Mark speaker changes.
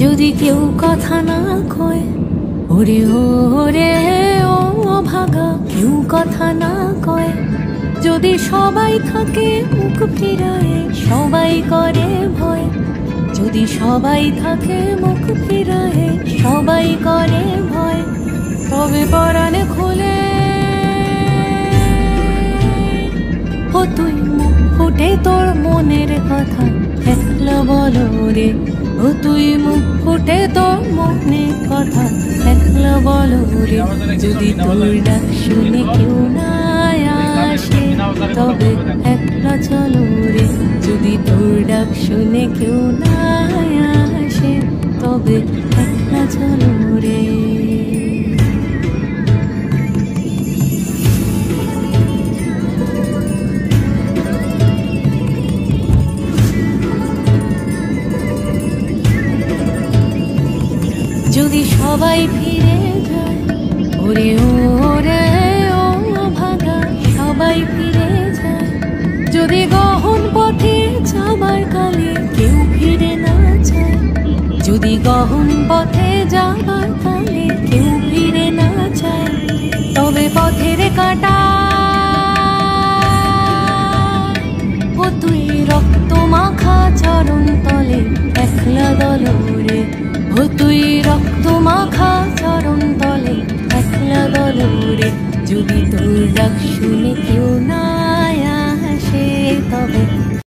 Speaker 1: যদি কেউ কথা না কয়, ওরে ওরে ও ভাগা, কেউ কথা না কয়। যদি সবাই থাকে মুখ ফিরায়, সবাই করে ভয়। যদি সবাই থাকে মুখ ফিরায়, সবাই করে ভয়। তবে পরাণে খুলে ও তুই মুখ ফুটে তোর মনের কথা একলা বলো রে। ও তুই মুখ ফুটে তোর মনের কথা একলা বলো রে। যদি তোর ডাক শুনে কেউ না আসে, তবে একলা চলো রে। যদি তোর ডাক শুনে কেউ না আসে, তবে একলা চলো রে। যদি সবাই ফিরে যায়, ওরে ওরে ও ভাগা, সবাই ফিরে যায়। যদি গহন পথে যাবার কালে কেউ ফিরে না যায়, যদি গহন পথে যাবার কালে কেউ ফিরে না যায়, তবে পথের কাটা ও তুই রক্ত মাখা চরণ তলে একলা দলরে। ও তুই রক্ত মাখা চরণ তলে একলা দলরে। যদি তোর ডাক শুনে কেউ না